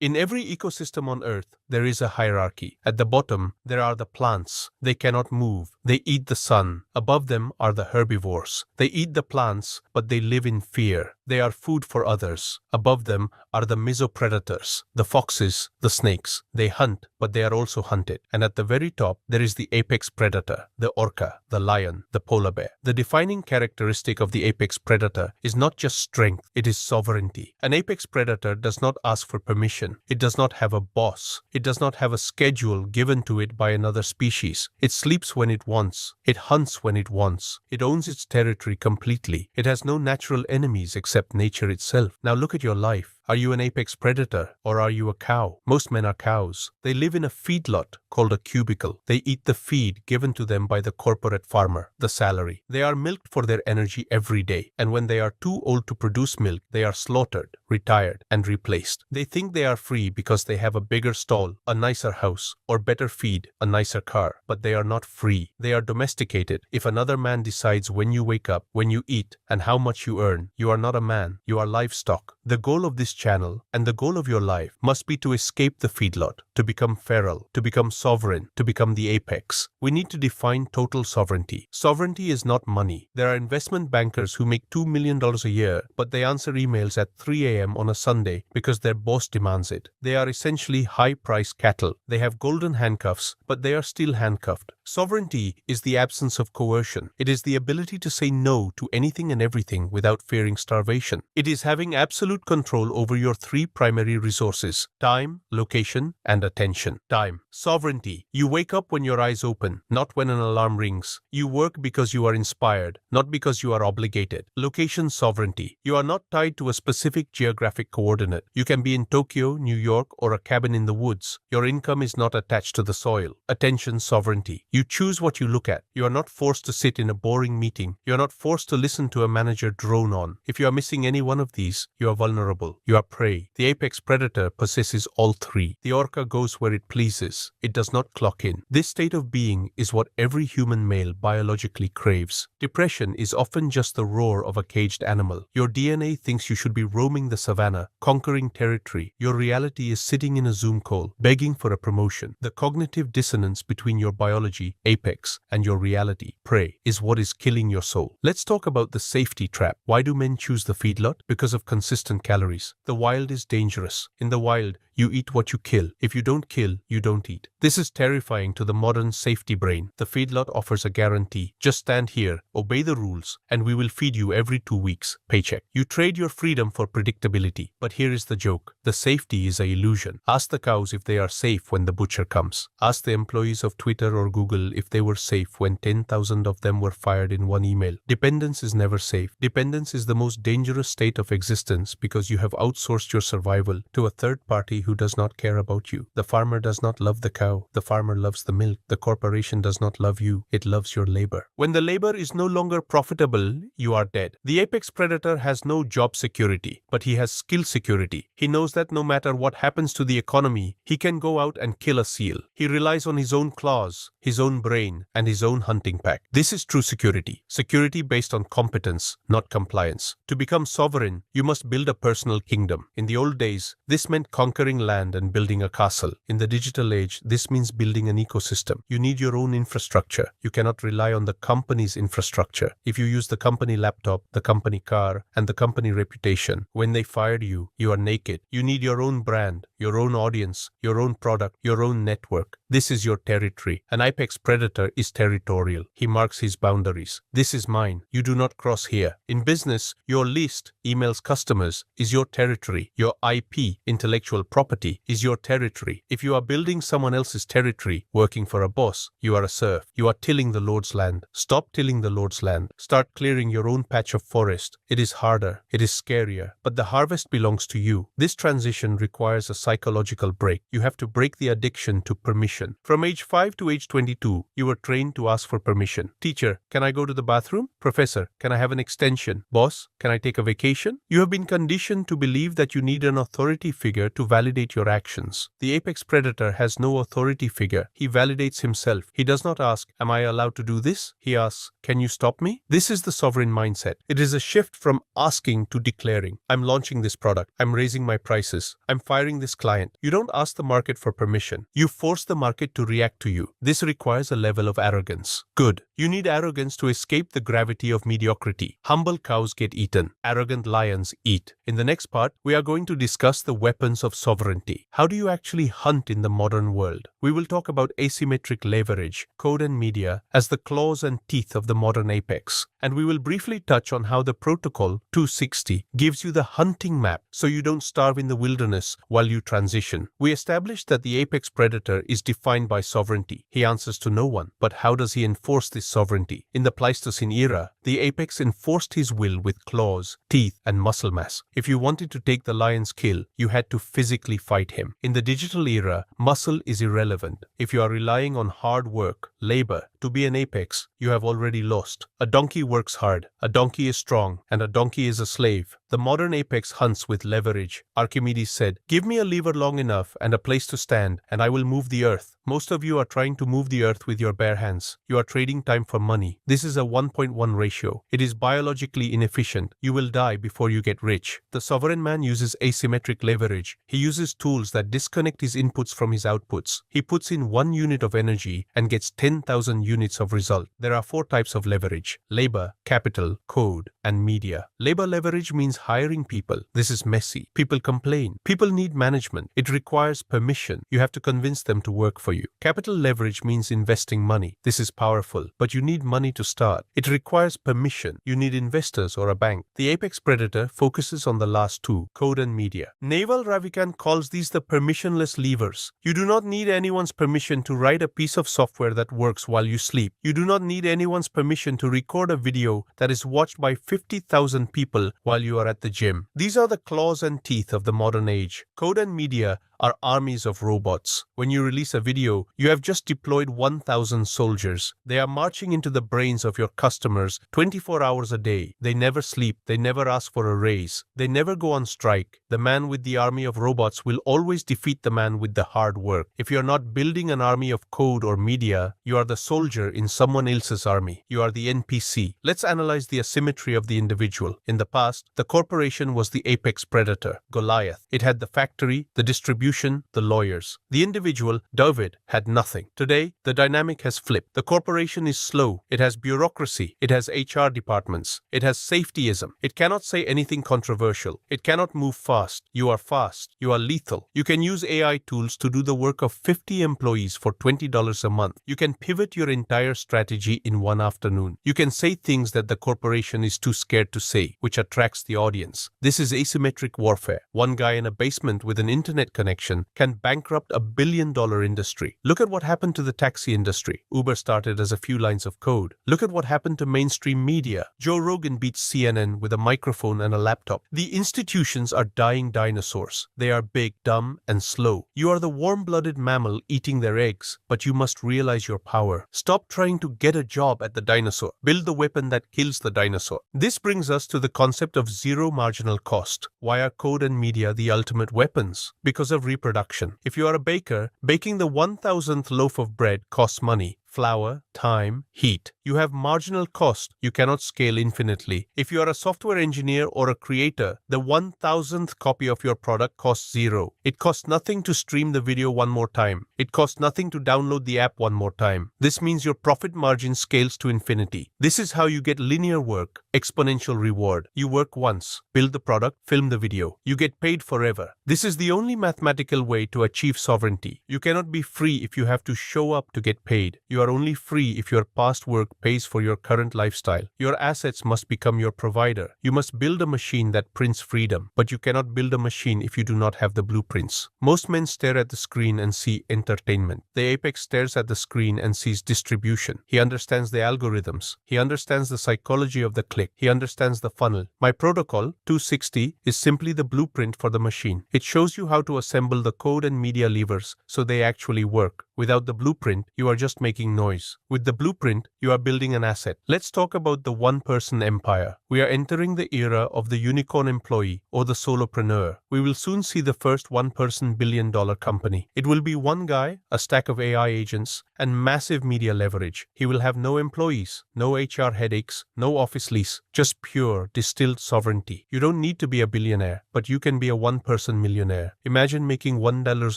In every ecosystem on Earth, there is a hierarchy. At the bottom, there are the plants. They cannot move. They eat the sun. Above them are the herbivores. They eat the plants, but they live in fear. They are food for others. Above them are the mesopredators, the foxes, the snakes. They hunt, but they are also hunted. And at the very top, there is the apex predator, the orca, the lion, the polar bear. The defining characteristic of the apex predator is not just strength, it is sovereignty. An apex predator does not ask for permission. It does not have a boss. It does not have a schedule given to it by another species. It sleeps when it wants. It hunts when it wants. It owns its territory completely. It has no natural enemies except nature itself. Now look at your life. Are you an apex predator or are you a cow? Most men are cows. They live in a feedlot called a cubicle. They eat the feed given to them by the corporate farmer, the salary. They are milked for their energy every day, and when they are too old to produce milk, they are slaughtered, retired, and replaced. They think they are free because they have a bigger stall, a nicer house, or better feed, a nicer car, but they are not free. They are domesticated. If another man decides when you wake up, when you eat, and how much you earn, you are not a man, you are livestock. The goal of this channel and the goal of your life must be to escape the feedlot, to become feral, to become sovereign, to become the apex. We need to define total sovereignty. Sovereignty is not money. There are investment bankers who make $2 million a year, but they answer emails at 3 a.m. on a Sunday because their boss demands it. They are essentially high-priced cattle. They have golden handcuffs, but they are still handcuffed. Sovereignty is the absence of coercion. It is the ability to say no to anything and everything without fearing starvation. It is having absolute control over your three primary resources: time, location, and attention. Time. Sovereignty. You wake up when your eyes open, not when an alarm rings. You work because you are inspired, not because you are obligated. Location sovereignty. You are not tied to a specific geographic coordinate. You can be in Tokyo, New York, or a cabin in the woods. Your income is not attached to the soil. Attention sovereignty. You choose what you look at. You are not forced to sit in a boring meeting. You are not forced to listen to a manager drone on. If you are missing any one of these, you are vulnerable. You are prey. The apex predator possesses all three. The orca goes where it pleases. It does not clock in. This state of being is what every human male biologically craves. Depression is often just the roar of a caged animal. Your DNA thinks you should be roaming the savannah, conquering territory. Your reality is sitting in a Zoom call, begging for a promotion. The cognitive dissonance between your biology, apex, and your reality, prey, is what is killing your soul. Let's talk about the safety trap. Why do men choose the feedlot? Because of consistent calories. The wild is dangerous. In the wild, you eat what you kill. If you don't kill, you don't eat. This is terrifying to the modern safety brain. The feedlot offers a guarantee. Just stand here, obey the rules, and we will feed you every 2 weeks. Paycheck. You trade your freedom for predictability. But here is the joke. The safety is an illusion. Ask the cows if they are safe when the butcher comes. Ask the employees of Twitter or Google if they were safe when 10,000 of them were fired in one email. Dependence is never safe. Dependence is the most dangerous state of existence because you have outsourced your survival to a third party who does not care about you. The farmer does not love the cow. The farmer loves the milk. The corporation does not love you. It loves your labor. When the labor is no longer profitable, you are dead. The apex predator has no job security, but he has skill security. He knows that no matter what happens to the economy, he can go out and kill a seal. He relies on his own claws, his own brain, and his own hunting pack. This is true security. Security based on competence, not compliance. To become sovereign, you must build a personal kingdom. In the old days, this meant conquering land and building a castle. In the digital age, this means building an ecosystem. You need your own infrastructure. You cannot rely on the company's infrastructure. If you use the company laptop, the company car, and the company reputation, when they fired you, you are naked. You need your own brand, your own audience, your own product, your own network. This is your territory. An apex predator is territorial. He marks his boundaries. This is mine. You do not cross here. In business, your list, emails customers, is your territory. Your IP, intellectual property, is your territory. If you are building someone else's territory, working for a boss, you are a serf. You are tilling the Lord's land. Stop tilling the Lord's land. Start clearing your own patch of forest. It is harder. It is scarier. But the harvest belongs to you. This transition requires a psychological break. You have to break the addiction to permission. From age 5 to age 22, you were trained to ask for permission. Teacher, can I go to the bathroom? Professor, can I have an extension? Boss, can I take a vacation? You have been conditioned to believe that you need an authority figure to validate validate your actions. The apex predator has no authority figure. He validates himself. He does not ask, "Am I allowed to do this?" He asks, "Can you stop me?" This is the sovereign mindset. It is a shift from asking to declaring. I'm launching this product. I'm raising my prices. I'm firing this client. You don't ask the market for permission. You force the market to react to you. This requires a level of arrogance. Good. You need arrogance to escape the gravity of mediocrity. Humble cows get eaten. Arrogant lions eat. In the next part, we are going to discuss the weapons of sovereignty. How do you actually hunt in the modern world? We will talk about asymmetric leverage, code and media as the claws and teeth of the modern apex. And we will briefly touch on how the Protocol 260 gives you the hunting map so you don't starve in the wilderness while you transition. We established that the apex predator is defined by sovereignty. He answers to no one. But how does he enforce this sovereignty? In the Pleistocene era, the apex enforced his will with claws, teeth, and muscle mass. If you wanted to take the lion's kill, you had to physically fight him. In the digital era, muscle is irrelevant. If you are relying on hard work, labor, to be an apex, you have already lost. A donkey works hard, a donkey is strong, and a donkey is a slave. The modern apex hunts with leverage. Archimedes said, "Give me a lever long enough and a place to stand, and I will move the earth." Most of you are trying to move the earth with your bare hands. You are trading time for money. This is a 1.1 ratio. It is biologically inefficient. You will die before you get rich. The sovereign man uses asymmetric leverage. He uses tools that disconnect his inputs from his outputs. He puts in 1 unit of energy and gets 10,000 units of result. There are 4 types of leverage: labor, capital, code, and media. Labor leverage means hiring people. This is messy. People complain. People need management. It requires permission. You have to convince them to work for you. Capital leverage means investing money. This is powerful, but you need money to start. It requires permission. You need investors or a bank. The apex predator focuses on the last 2, code and media. Naval Ravikant calls these the permissionless levers. You do not need anyone's permission to write a piece of software that works while you sleep. You do not need anyone's permission to record a video that is watched by 50,000 people while you are at the gym. These are the claws and teeth of the modern age. Code and media are armies of robots. When you release a video, you have just deployed 1,000 soldiers. They are marching into the brains of your customers 24 hours a day. They never sleep. They never ask for a raise. They never go on strike. The man with the army of robots will always defeat the man with the hard work. If you are not building an army of code or media, you are the soldier in someone else's army. You are the NPC. Let's analyze the asymmetry of the individual. In the past, the corporation was the apex predator, Goliath. It had the factory, the distribution, the lawyers. The individual, David, had nothing. Today, the dynamic has flipped. The corporation is slow. It has bureaucracy. It has HR departments. It has safetyism. It cannot say anything controversial. It cannot move fast. You are fast. You are lethal. You can use AI tools to do the work of 50 employees for $20 a month. You can pivot your entire strategy in one afternoon. You can say things that the corporation is too scared to say, which attracts the audience. This is asymmetric warfare. One guy in a basement with an internet connection can bankrupt $1 billion industry. Look at what happened to the taxi industry. Uber started as a few lines of code. Look at what happened to mainstream media. Joe Rogan beats CNN with a microphone and a laptop. The institutions are dying dinosaurs. They are big, dumb, and slow. You are the warm-blooded mammal eating their eggs, but you must realize your power. Stop trying to get a job at the dinosaur. Build the weapon that kills the dinosaur. This brings us to the concept of zero marginal cost. Why are code and media the ultimate weapons? Because of reproduction. If you are a baker, baking the 1,000th loaf of bread costs money. Flour, time, heat. You have marginal cost. You cannot scale infinitely. If you are a software engineer or a creator, the 1,000th copy of your product costs 0. It costs nothing to stream the video one more time. It costs nothing to download the app one more time. This means your profit margin scales to infinity. This is how you get linear work, exponential reward. You work once, build the product, film the video. You get paid forever. This is the only mathematical way to achieve sovereignty. You cannot be free if you have to show up to get paid. You are only free if your past work pays for your current lifestyle. Your assets must become your provider. You must build a machine that prints freedom, but you cannot build a machine if you do not have the blueprints. Most men stare at the screen and see entertainment. The apex stares at the screen and sees distribution. He understands the algorithms. He understands the psychology of the click. He understands the funnel. My protocol, 260, is simply the blueprint for the machine. It shows you how to assemble the code and media levers so they actually work. Without the blueprint, you are just making noise. With the blueprint, you are building an asset. Let's talk about the one-person empire. We are entering the era of the unicorn employee or the solopreneur. We will soon see the first one-person billion-dollar company. It will be one guy, a stack of AI agents, and massive media leverage. He will have no employees, no HR headaches, no office lease, just pure, distilled sovereignty. You don't need to be a billionaire, but you can be a one-person millionaire. Imagine making $1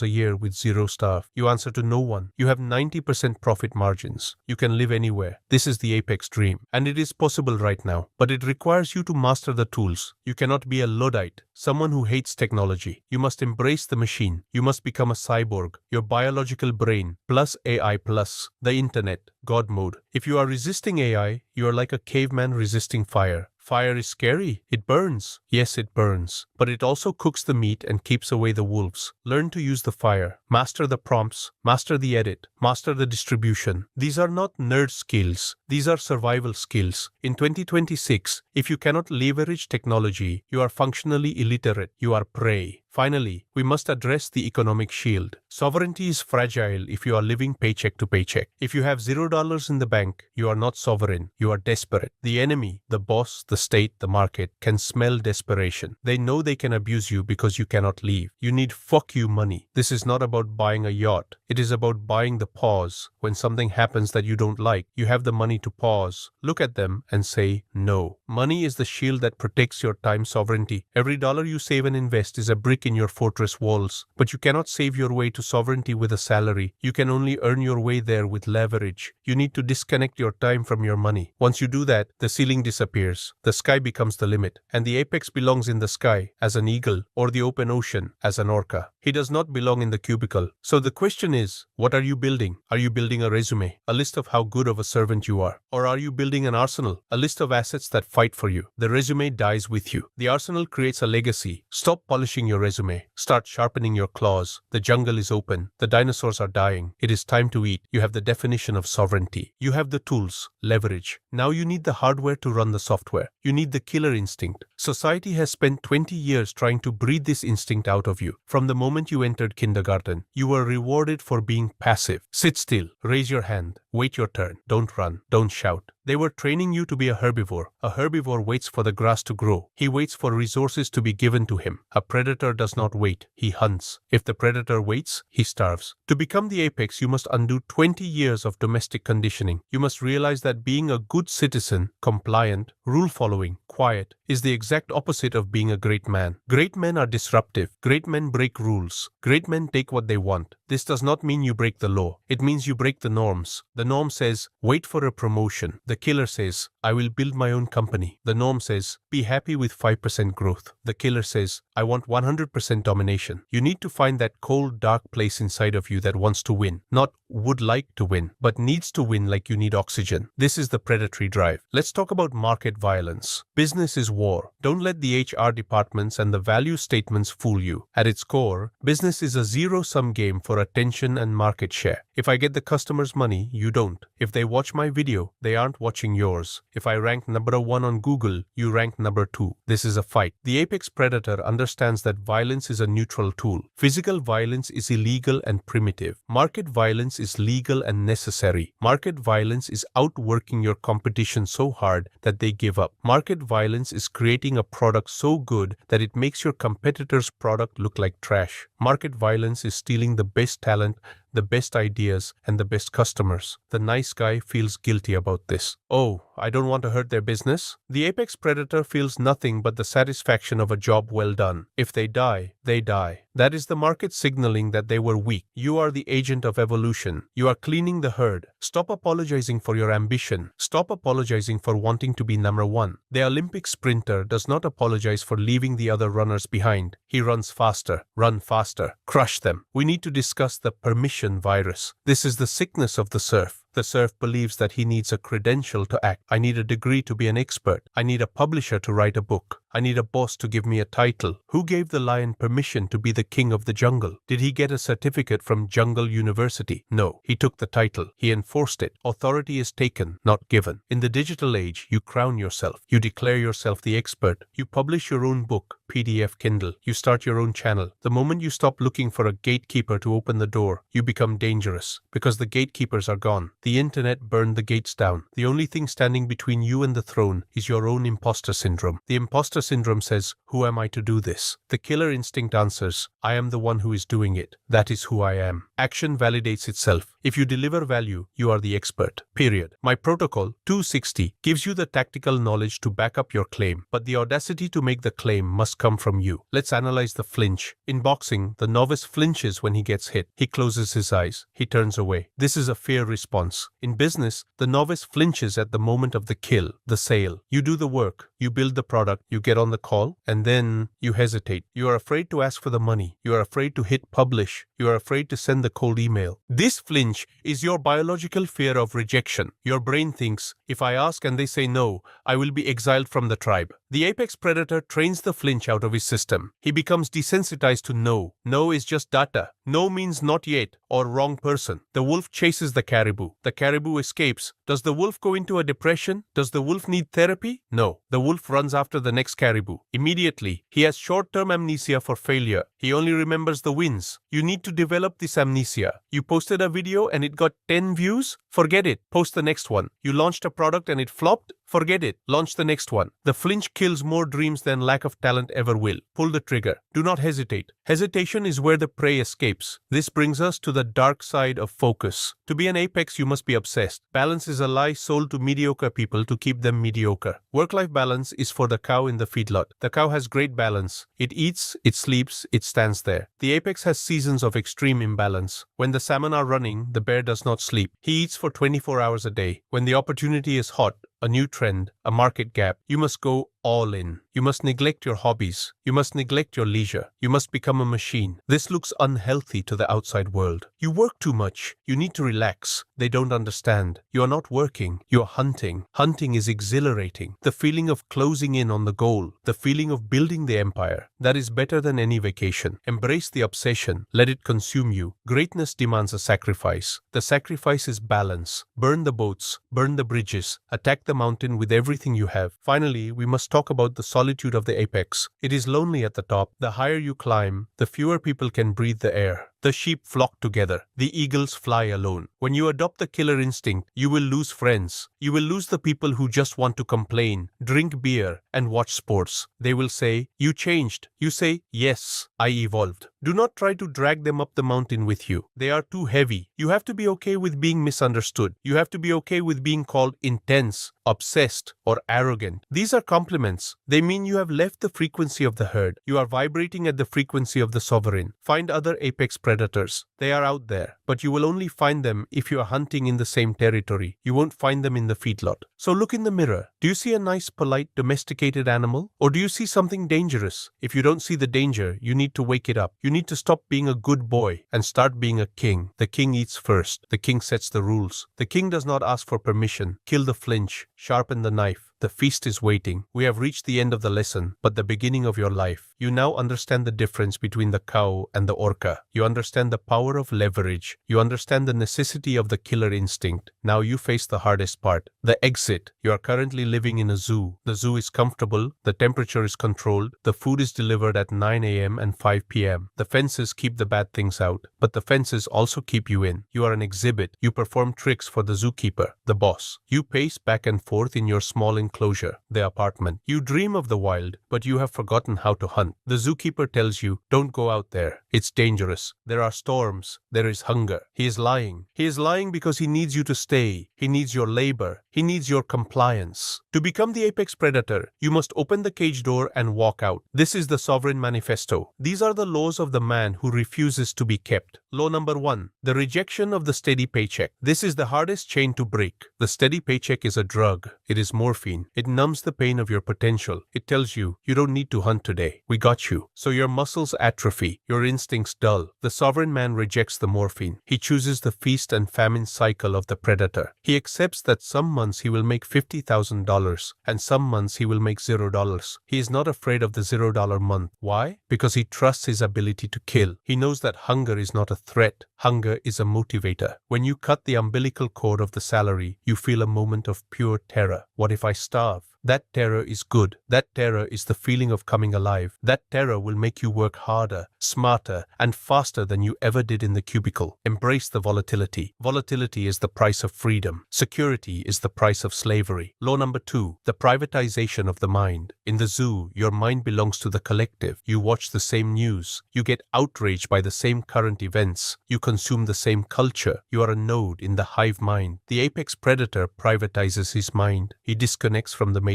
a year with zero staff. You answer to no one. You have 90% profit margins. You can live anywhere. This is the apex dream. And it is possible right now. But it requires you to master the tools. You cannot be a Luddite, someone who hates technology. You must embrace the machine. You must become a cyborg. Your biological brain, plus AI plus the internet, God mode. If you are resisting AI, you are like a caveman resisting fire. Fire is scary. It burns. Yes, it burns. But it also cooks the meat and keeps away the wolves. Learn to use the fire. Master the prompts. Master the edit. Master the distribution. These are not nerd skills. These are survival skills. In 2026, if you cannot leverage technology, you are functionally illiterate. You are prey. Finally, we must address the economic shield. Sovereignty is fragile if you are living paycheck to paycheck. If you have $0 in the bank, you are not sovereign. You are desperate. The enemy, the boss, the state, the market, can smell desperation. They know they can abuse you because you cannot leave. You need fuck you money. This is not about buying a yacht. It is about buying the pause. When something happens that you don't like, you have the money to pause, look at them and say no. Money is the shield that protects your time sovereignty. Every dollar you save and invest is a brick in your fortress walls. But you cannot save your way to sovereignty with a salary. You can only earn your way there with leverage. You need to disconnect your time from your money. Once you do that, the ceiling disappears. The sky becomes the limit. And the apex belongs in the sky as an eagle or the open ocean as an orca. He does not belong in the cubicle. So the question is, what are you building? Are you building a resume, a list of how good of a servant you are? Or are you building an arsenal, a list of assets that fight for you? The resume dies with you. The arsenal creates a legacy. Stop polishing your resume. Start sharpening your claws. The jungle is open. The dinosaurs are dying. It is time to eat. You have the definition of sovereignty. You have the tools, leverage. Now you need the hardware to run the software. You need the killer instinct. Society has spent 20 years trying to breed this instinct out of you. From the moment you entered kindergarten, you were rewarded for being passive. Sit still. Raise your hand. Wait your turn. Don't run. Don't shout. They were training you to be a herbivore. A herbivore waits for the grass to grow. He waits for resources to be given to him. A predator does not wait. He hunts. If the predator waits, he starves. To become the apex, you must undo 20 years of domestic conditioning. You must realize that being a good citizen, compliant, rule-following, quiet, is the exact opposite of being a great man. Great men are disruptive. Great men break rules. Great men take what they want. This does not mean you break the law. It means you break the norms. The norm says, wait for a promotion. The killer says, I will build my own company. The norm says, be happy with 5% growth. The killer says, I want 100% domination. You need to find that cold, dark place inside of you that wants to win. Not would like to win, but needs to win like you need oxygen. This is the predatory drive. Let's talk about market violence. Business is war. Don't let the HR departments and the value statements fool you. At its core, business is a zero-sum game for attention and market share. If I get the customer's money, you don't. If they watch my video, they aren't watching yours. If I rank number 1 on Google, you rank number 2. This is a fight. The apex predator understands that violence is a neutral tool. Physical violence is illegal and primitive. Market violence is legal and necessary. Market violence is outworking your competition so hard that they give up. Market violence is creating a product so good that it makes your competitor's product look like trash. Market violence is stealing the best talent, the best ideas, and the best customers. The nice guy feels guilty about this. Oh, I don't want to hurt their business? The apex predator feels nothing but the satisfaction of a job well done. If they die, they die. That is the market signaling that they were weak. You are the agent of evolution. You are cleaning the herd. Stop apologizing for your ambition. Stop apologizing for wanting to be number 1. The Olympic sprinter does not apologize for leaving the other runners behind. He runs faster. Run faster. Crush them. We need to discuss the permission virus. This is the sickness of the serf. The serf believes that he needs a credential to act. I need a degree to be an expert. I need a publisher to write a book. I need a boss to give me a title. Who gave the lion permission to be the king of the jungle? Did he get a certificate from Jungle University? No. He took the title. He enforced it. Authority is taken, not given. In the digital age, you crown yourself. You declare yourself the expert. You publish your own book, PDF, Kindle. You start your own channel. The moment you stop looking for a gatekeeper to open the door, you become dangerous because the gatekeepers are gone. The internet burned the gates down. The only thing standing between you and the throne is your own imposter syndrome. The imposter syndrome says, who am I to do this? The killer instinct answers, I am the one who is doing it. That is who I am. Action validates itself. If you deliver value, you are the expert. Period. My protocol, 260, gives you the tactical knowledge to back up your claim, but the audacity to make the claim must come from you. Let's analyze the flinch. In boxing, the novice flinches when he gets hit. He closes his eyes. He turns away. This is a fear response. In business, the novice flinches at the moment of the kill, the sale. You do the work. You build the product. You get on the call, and then you hesitate. You are afraid to ask for the money. You are afraid to hit publish. You are afraid to send the cold email. This flinch is your biological fear of rejection. Your brain thinks, if I ask and they say no, I will be exiled from the tribe. The apex predator trains the flinch out of his system. He becomes desensitized to no. No is just data. No means not yet or wrong person. The wolf chases the caribou. The caribou escapes. Does the wolf go into a depression? Does the wolf need therapy? No. The wolf runs after the next caribou. Immediately, he has short-term amnesia for failure. He only remembers the wins. You need to develop this amnesia. You posted a video and it got 10 views? Forget it. Post the next one. You launched a product and it flopped? Forget it. Launch the next one. The flinch kills more dreams than lack of talent ever will. Pull the trigger. Do not hesitate. Hesitation is where the prey escapes. This brings us to the dark side of focus. To be an apex, you must be obsessed. Balance is a lie sold to mediocre people to keep them mediocre. Work-life balance is for the cow in the feedlot. The cow has great balance. It eats, it sleeps, it stands there. The apex has seasons of extreme imbalance. When the salmon are running, the bear does not sleep. He eats for 24 hours a day. When the opportunity is hot, a new trend, a market gap, you must go all in. You must neglect your hobbies. You must neglect your leisure. You must become a machine. This looks unhealthy to the outside world. You work too much. You need to relax. They don't understand. You are not working. You are hunting. Hunting is exhilarating. The feeling of closing in on the goal. The feeling of building the empire. That is better than any vacation. Embrace the obsession. Let it consume you. Greatness demands a sacrifice. The sacrifice is balance. Burn the boats. Burn the bridges. Attack the mountain with everything you have. Finally, we must talk about the solitude of the apex. It is lonely at the top. The higher you climb, the fewer people can breathe the air. The sheep flock together. The eagles fly alone. When you adopt the killer instinct, you will lose friends. You will lose the people who just want to complain, drink beer, and watch sports. They will say, you changed. You say, yes, I evolved. Do not try to drag them up the mountain with you. They are too heavy. You have to be okay with being misunderstood. You have to be okay with being called intense, obsessed, or arrogant. These are compliments. They mean you have left the frequency of the herd. You are vibrating at the frequency of the sovereign. Find other apex predators. They are out there, but you will only find them if you are hunting in the same territory. You won't find them in the feedlot. So look in the mirror. Do you see a nice, polite, domesticated animal? Or do you see something dangerous? If you don't see the danger, you need to wake it up. You need to stop being a good boy and start being a king. The king eats first. The king sets the rules. The king does not ask for permission. Kill the flinch. Sharpen the knife. The feast is waiting. We have reached the end of the lesson, but the beginning of your life. You now understand the difference between the cow and the orca. You understand the power of leverage. You understand the necessity of the killer instinct. Now you face the hardest part, the exit. You are currently living in a zoo. The zoo is comfortable. The temperature is controlled. The food is delivered at 9 a.m. and 5 p.m. The fences keep the bad things out, but the fences also keep you in. You are an exhibit. You perform tricks for the zookeeper, the boss. You pace back and forth in your small enclosure, the apartment. You dream of the wild, but you have forgotten how to hunt. The zookeeper tells you, don't go out there. It's dangerous. There are storms. There is hunger. He is lying. He is lying because he needs you to stay. He needs your labor. He needs your compliance. To become the apex predator, you must open the cage door and walk out. This is the Sovereign Manifesto. These are the laws of the man who refuses to be kept. Law number 1, the rejection of the steady paycheck. This is the hardest chain to break. The steady paycheck is a drug. It is morphine. pain. It numbs the pain of your potential. It tells you, you don't need to hunt today. We got you. So your muscles atrophy, your instincts dull. The sovereign man rejects the morphine. He chooses the feast and famine cycle of the predator. He accepts that some months he will make $50,000 and some months he will make $0. He is not afraid of the $0 month. Why? Because he trusts his ability to kill. He knows that hunger is not a threat. Hunger is a motivator. When you cut the umbilical cord of the salary, you feel a moment of pure terror. What if I starve? That terror is good. That terror is the feeling of coming alive. That terror will make you work harder, smarter, and faster than you ever did in the cubicle. Embrace the volatility. Volatility is the price of freedom. Security is the price of slavery. Law number 2, the privatization of the mind. In the zoo, your mind belongs to the collective. You watch the same news. You get outraged by the same current events. You consume the same culture. You are a node in the hive mind. The apex predator privatizes his mind. He disconnects from the matrix.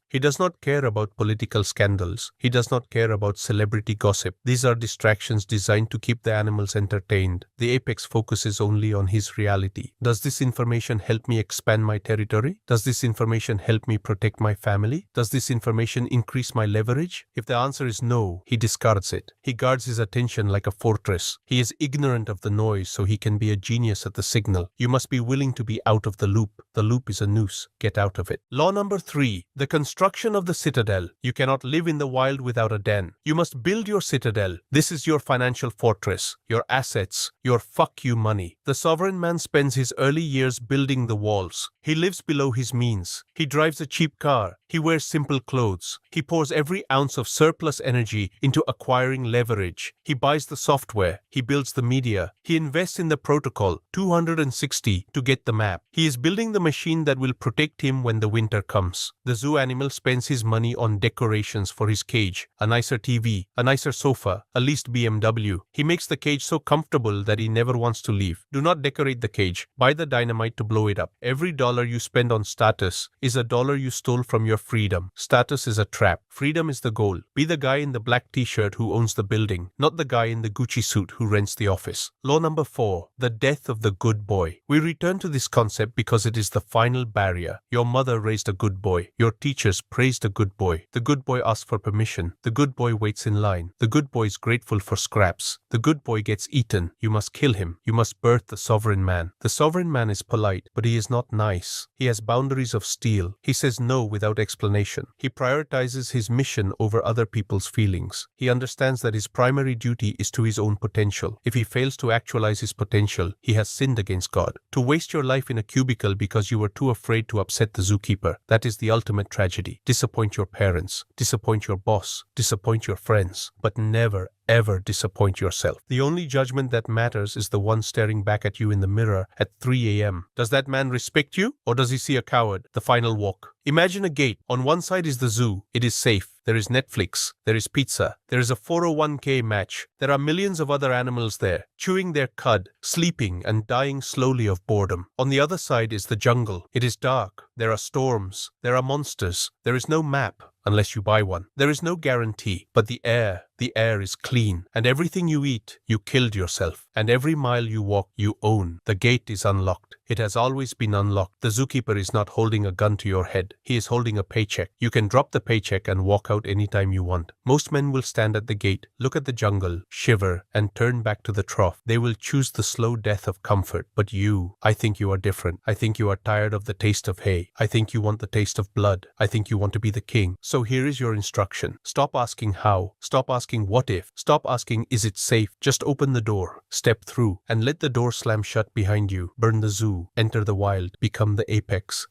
He does not care about political scandals. He does not care about celebrity gossip. These are distractions designed to keep the animals entertained. The apex focuses only on his reality. Does this information help me expand my territory? Does this information help me protect my family? Does this information increase my leverage? If the answer is no, he discards it. He guards his attention like a fortress. He is ignorant of the noise so he can be a genius at the signal. You must be willing to be out of the loop. The loop is a noose. Get out of it. Law number 3. The construction of the citadel. You cannot live in the wild without a den. You must build your citadel. This is your financial fortress, your assets, your fuck you money. The sovereign man spends his early years building the walls. He lives below his means. He drives a cheap car. He wears simple clothes. He pours every ounce of surplus energy into acquiring leverage. He buys the software. He builds the media. He invests in the protocol, 260, to get the map. He is building the machine that will protect him when the winter comes. The zoo animal spends his money on decorations for his cage, a nicer TV, a nicer sofa, a leased BMW. He makes the cage so comfortable that he never wants to leave. Do not decorate the cage. Buy the dynamite to blow it up. Every dollar you spend on status is a dollar you stole from your freedom. Status is a trap. Freedom is the goal. Be the guy in the black t-shirt who owns the building, not the guy in the Gucci suit who rents the office. Law number 4. The death of the good boy. We return to this concept because it is the final barrier. Your mother raised a good boy. Your teachers praised a good boy. The good boy asks for permission. The good boy waits in line. The good boy is grateful for scraps. The good boy gets eaten. You must kill him. You must birth the sovereign man. The sovereign man is polite, but he is not nice. He has boundaries of steel. He says no without explanation. He prioritizes his mission over other people's feelings. He understands that his primary duty is to his own potential. If he fails to actualize his potential, he has sinned against God. To waste your life in a cubicle because you were too afraid to upset the zookeeper, that is the ultimate tragedy. Disappoint your parents, disappoint your boss, disappoint your friends, but never, ever disappoint yourself. The only judgment that matters is the one staring back at you in the mirror at 3 a.m. Does that man respect you, or does he see a coward? The final walk. Imagine a gate. On one side is the zoo. It is safe. There is Netflix. There is pizza. There is a 401k match. There are millions of other animals there, chewing their cud, sleeping and dying slowly of boredom. On the other side is the jungle. It is dark. There are storms. There are monsters. There is no map. Unless you buy one. There is no guarantee, but the air is clean, and everything you eat, you killed yourself, and every mile you walk, you own. The gate is unlocked. It has always been unlocked. The zookeeper is not holding a gun to your head. He is holding a paycheck. You can drop the paycheck and walk out anytime you want. Most men will stand at the gate, look at the jungle, shiver, and turn back to the trough. They will choose the slow death of comfort. But you, I think you are different. I think you are tired of the taste of hay. I think you want the taste of blood. I think you want to be the king. So here is your instruction. Stop asking how. Stop asking what if. Stop asking is it safe. Just open the door. Step through and let the door slam shut behind you. Burn the zoo. Enter the wild. Become the apex.